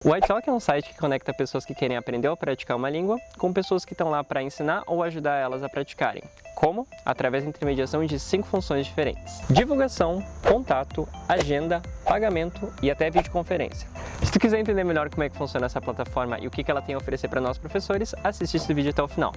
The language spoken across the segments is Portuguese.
O iTalk é um site que conecta pessoas que querem aprender ou praticar uma língua com pessoas que estão lá para ensinar ou ajudar elas a praticarem. Como? Através da intermediação de 5 funções diferentes: divulgação, contato, agenda, pagamento e até videoconferência. Se tu quiser entender melhor como é que funciona essa plataforma e o que ela tem a oferecer para nós professores, assiste esse vídeo até o final.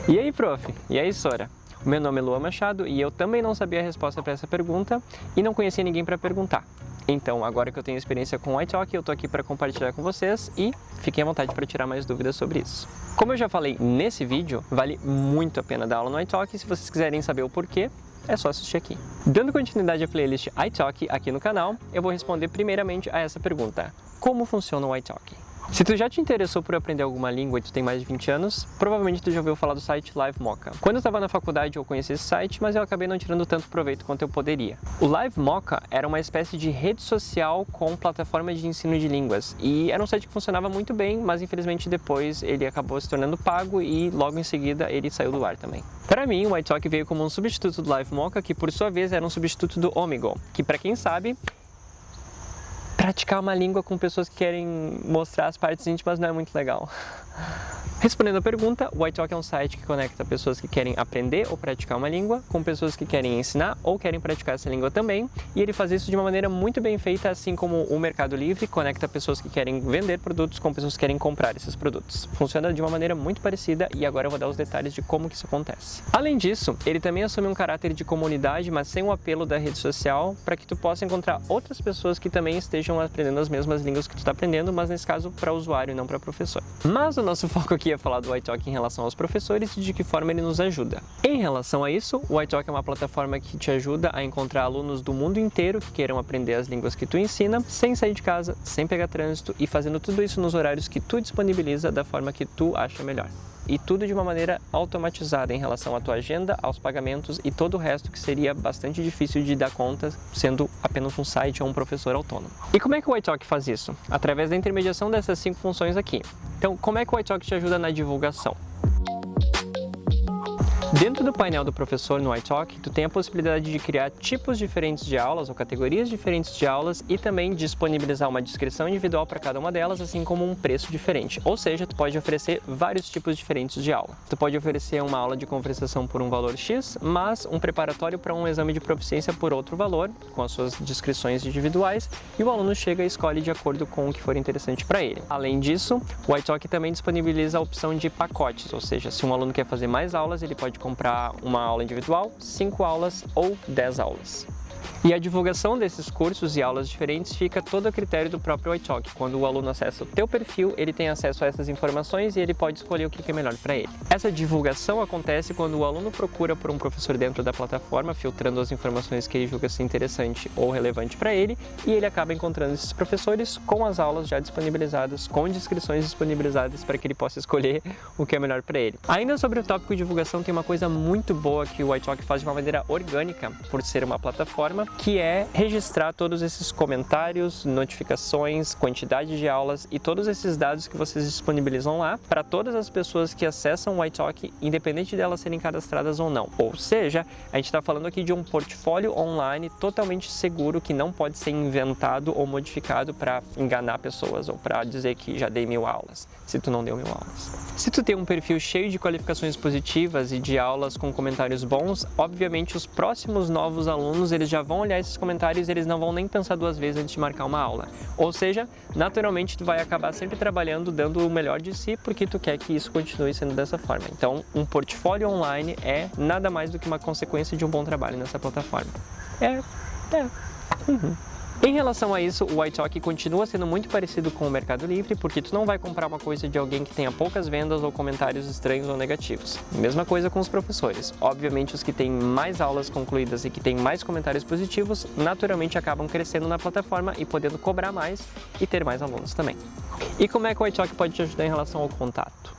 E aí, prof? E aí, Sora? O meu nome é Luan Machado e eu também não sabia a resposta para essa pergunta e não conhecia ninguém para perguntar. Então, agora que eu tenho experiência com o iTalk, eu tô aqui para compartilhar com vocês e fiquem à vontade para tirar mais dúvidas sobre isso. Como eu já falei nesse vídeo, vale muito a pena dar aula no iTalk e se vocês quiserem saber o porquê, é só assistir aqui. Dando continuidade à playlist iTalk aqui no canal, eu vou responder primeiramente a essa pergunta: como funciona o iTalk? Se tu já te interessou por aprender alguma língua e tu tem mais de 20 anos, provavelmente tu já ouviu falar do site LiveMocha. Quando eu estava na faculdade eu conheci esse site, mas eu acabei não tirando tanto proveito quanto eu poderia. O LiveMocha era uma espécie de rede social com plataformas de ensino de línguas e era um site que funcionava muito bem, mas infelizmente depois ele acabou se tornando pago e logo em seguida ele saiu do ar também. Para mim, o iTalk veio como um substituto do LiveMocha, que por sua vez era um substituto do Omegle, que para quem sabe, praticar uma língua com pessoas que querem mostrar as partes íntimas não é muito legal. Respondendo a pergunta, o iTalk é um site que conecta pessoas que querem aprender ou praticar uma língua com pessoas que querem ensinar ou querem praticar essa língua também, e ele faz isso de uma maneira muito bem feita, assim como o Mercado Livre conecta pessoas que querem vender produtos com pessoas que querem comprar esses produtos. Funciona de uma maneira muito parecida e agora eu vou dar os detalhes de como que isso acontece. Além disso, ele também assume um caráter de comunidade, mas sem o apelo da rede social, para que tu possa encontrar outras pessoas que também estejam aprendendo as mesmas línguas que tu está aprendendo, mas nesse caso para usuário e não para professor. Mas o nosso foco aqui é falar do iTalk em relação aos professores e de que forma ele nos ajuda. Em relação a isso, o iTalk é uma plataforma que te ajuda a encontrar alunos do mundo inteiro que queiram aprender as línguas que tu ensina, sem sair de casa, sem pegar trânsito e fazendo tudo isso nos horários que tu disponibiliza da forma que tu acha melhor. E tudo de uma maneira automatizada em relação à tua agenda, aos pagamentos e todo o resto que seria bastante difícil de dar conta sendo apenas um site ou um professor autônomo. E como é que o iTalk faz isso? Através da intermediação dessas 5 funções aqui. Então, como é que o iTalk te ajuda na divulgação? Dentro do painel do professor no iTalk, tu tem a possibilidade de criar tipos diferentes de aulas ou categorias diferentes de aulas e também disponibilizar uma descrição individual para cada uma delas, assim como um preço diferente. Ou seja, tu pode oferecer vários tipos diferentes de aula. Tu pode oferecer uma aula de conversação por um valor X, mas um preparatório para um exame de proficiência por outro valor, com as suas descrições individuais, e o aluno chega e escolhe de acordo com o que for interessante para ele. Além disso, o iTalk também disponibiliza a opção de pacotes, ou seja, se um aluno quer fazer mais aulas, ele pode comprar uma aula individual, 5 aulas ou 10 aulas. E a divulgação desses cursos e aulas diferentes fica todo a critério do próprio iTalk. Quando o aluno acessa o teu perfil, ele tem acesso a essas informações e ele pode escolher o que é melhor para ele. Essa divulgação acontece quando o aluno procura por um professor dentro da plataforma, filtrando as informações que ele julga ser interessante ou relevante para ele, e ele acaba encontrando esses professores com as aulas já disponibilizadas, com descrições disponibilizadas para que ele possa escolher o que é melhor para ele. Ainda sobre o tópico de divulgação, tem uma coisa muito boa que o iTalk faz de uma maneira orgânica, por ser uma plataforma, que é registrar todos esses comentários, notificações, quantidade de aulas e todos esses dados que vocês disponibilizam lá para todas as pessoas que acessam o iTalk, independente delas serem cadastradas ou não. Ou seja, a gente está falando aqui de um portfólio online totalmente seguro que não pode ser inventado ou modificado para enganar pessoas ou para dizer que já dei 1000 aulas, se tu não deu 1000 aulas. Se tu tem um perfil cheio de qualificações positivas e de aulas com comentários bons, obviamente os próximos novos alunos eles já vão olhar esses comentários e eles não vão nem pensar 2 vezes antes de marcar uma aula. Ou seja, naturalmente tu vai acabar sempre trabalhando, dando o melhor de si, porque tu quer que isso continue sendo dessa forma. Então, um portfólio online é nada mais do que uma consequência de um bom trabalho nessa plataforma. Em relação a isso, o iTalk continua sendo muito parecido com o Mercado Livre, porque tu não vai comprar uma coisa de alguém que tenha poucas vendas ou comentários estranhos ou negativos. Mesma coisa com os professores. Obviamente, os que têm mais aulas concluídas e que têm mais comentários positivos, naturalmente acabam crescendo na plataforma e podendo cobrar mais e ter mais alunos também. E como é que o iTalk pode te ajudar em relação ao contato?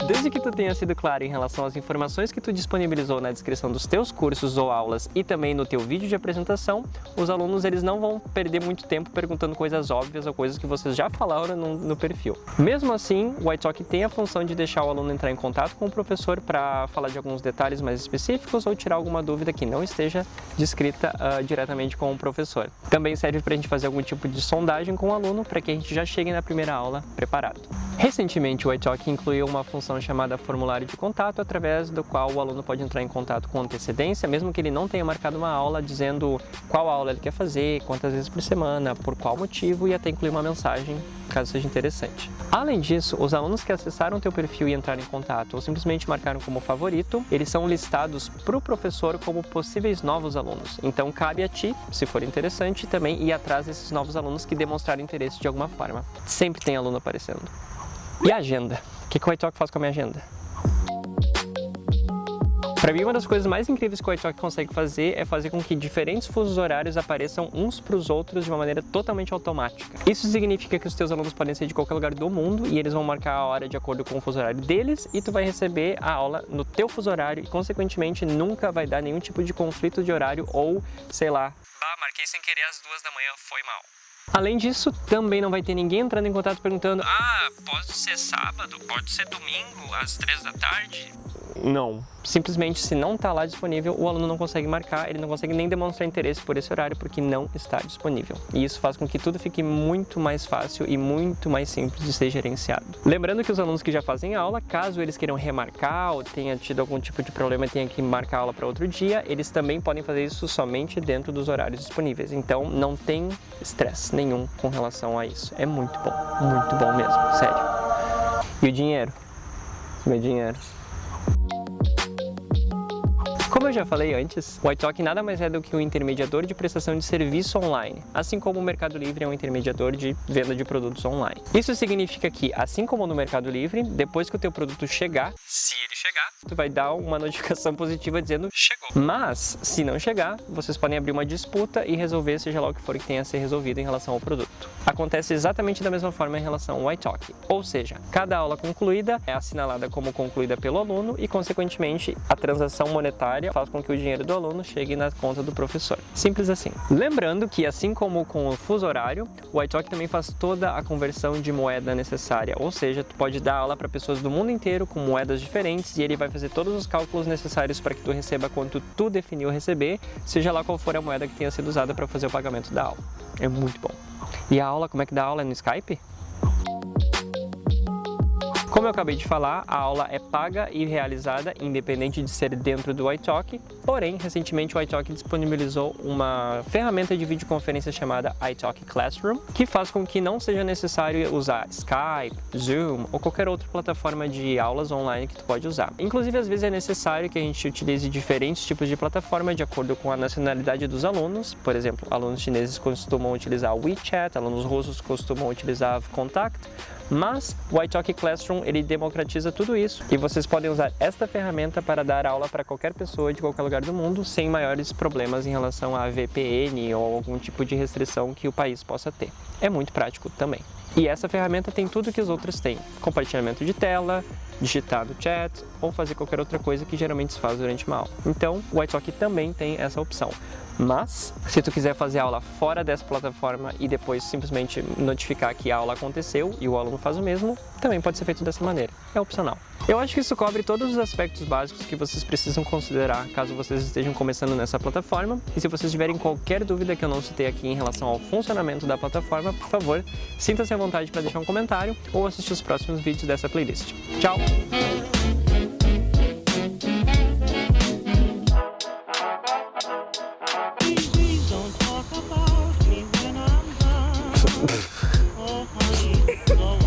Desde que tu tenha sido claro em relação às informações que tu disponibilizou na descrição dos teus cursos ou aulas e também no teu vídeo de apresentação, os alunos eles não vão perder muito tempo perguntando coisas óbvias ou coisas que vocês já falaram no perfil. Mesmo assim, o iTalk tem a função de deixar o aluno entrar em contato com o professor para falar de alguns detalhes mais específicos ou tirar alguma dúvida que não esteja descrita diretamente com o professor. Também serve para a gente fazer algum tipo de sondagem com o aluno para que a gente já chegue na primeira aula preparado. Recentemente, o iTalk incluiu uma função chamada formulário de contato, através do qual o aluno pode entrar em contato com antecedência, mesmo que ele não tenha marcado uma aula, dizendo qual aula ele quer fazer, quantas vezes por semana, por qual motivo e até incluir uma mensagem, caso seja interessante. Além disso, os alunos que acessaram o teu perfil e entraram em contato ou simplesmente marcaram como favorito, eles são listados para o professor como possíveis novos alunos. Então cabe a ti, se for interessante, também ir atrás desses novos alunos que demonstraram interesse de alguma forma. Sempre tem aluno aparecendo. E a agenda? O que o iTalk faz com a minha agenda? Para mim, uma das coisas mais incríveis que o iTalk consegue fazer é fazer com que diferentes fusos horários apareçam uns para os outros de uma maneira totalmente automática. Isso significa que os teus alunos podem ser de qualquer lugar do mundo e eles vão marcar a hora de acordo com o fuso horário deles e tu vai receber a aula no teu fuso horário e, consequentemente, nunca vai dar nenhum tipo de conflito de horário ou, sei lá, marquei sem querer às 2 da manhã, foi mal. Além disso, também não vai ter ninguém entrando em contato perguntando: pode ser sábado, pode ser domingo, às 3 da tarde? Não. Simplesmente, se não está lá disponível, o aluno não consegue marcar, ele não consegue nem demonstrar interesse por esse horário porque não está disponível. E isso faz com que tudo fique muito mais fácil e muito mais simples de ser gerenciado. Lembrando que os alunos que já fazem aula, caso eles queiram remarcar ou tenha tido algum tipo de problema e tenha que marcar a aula para outro dia, eles também podem fazer isso somente dentro dos horários disponíveis. Então, não tem estresse nenhum com relação a isso. É muito bom mesmo, sério. E o dinheiro? Meu dinheiro. Como eu já falei antes, o iTalk nada mais é do que um intermediador de prestação de serviço online, assim como o Mercado Livre é um intermediador de venda de produtos online. Isso significa que, assim como no Mercado Livre, depois que o teu produto chegar, se ele chegar, tu vai dar uma notificação positiva dizendo chegou. Mas, se não chegar, vocês podem abrir uma disputa e resolver seja lá o que for que tenha a ser resolvido em relação ao produto. Acontece exatamente da mesma forma em relação ao iTalk, ou seja, cada aula concluída é assinalada como concluída pelo aluno e, consequentemente, a transação monetária faz com que o dinheiro do aluno chegue na conta do professor. Simples assim. Lembrando que, assim como com o fuso horário, o iTalk também faz toda a conversão de moeda necessária, ou seja, tu pode dar aula para pessoas do mundo inteiro com moedas diferentes e ele vai fazer todos os cálculos necessários para que tu receba quanto tu definiu receber, seja lá qual for a moeda que tenha sido usada para fazer o pagamento da aula. É muito bom. E a aula, como é que dá a aula? É no Skype? Como eu acabei de falar, a aula é paga e realizada independente de ser dentro do iTalk, porém, recentemente o iTalk disponibilizou uma ferramenta de videoconferência chamada iTalk Classroom, que faz com que não seja necessário usar Skype, Zoom ou qualquer outra plataforma de aulas online que tu pode usar. Inclusive, às vezes é necessário que a gente utilize diferentes tipos de plataforma de acordo com a nacionalidade dos alunos. Por exemplo, alunos chineses costumam utilizar o WeChat, alunos russos costumam utilizar Contact, mas o iTalk Classroom ele democratiza tudo isso e vocês podem usar esta ferramenta para dar aula para qualquer pessoa de qualquer lugar do mundo sem maiores problemas em relação a VPN ou algum tipo de restrição que o país possa ter. É muito prático também. E essa ferramenta tem tudo que os outros têm: compartilhamento de tela, digitar no chat ou fazer qualquer outra coisa que geralmente se faz durante uma aula. Então, o iTalk também tem essa opção. Mas, se tu quiser fazer aula fora dessa plataforma e depois simplesmente notificar que a aula aconteceu e o aluno faz o mesmo, também pode ser feito dessa maneira. É opcional. Eu acho que isso cobre todos os aspectos básicos que vocês precisam considerar caso vocês estejam começando nessa plataforma. E se vocês tiverem qualquer dúvida que eu não citei aqui em relação ao funcionamento da plataforma, por favor, sinta-se à vontade para deixar um comentário ou assistir os próximos vídeos dessa playlist. Tchau! Oh, honey,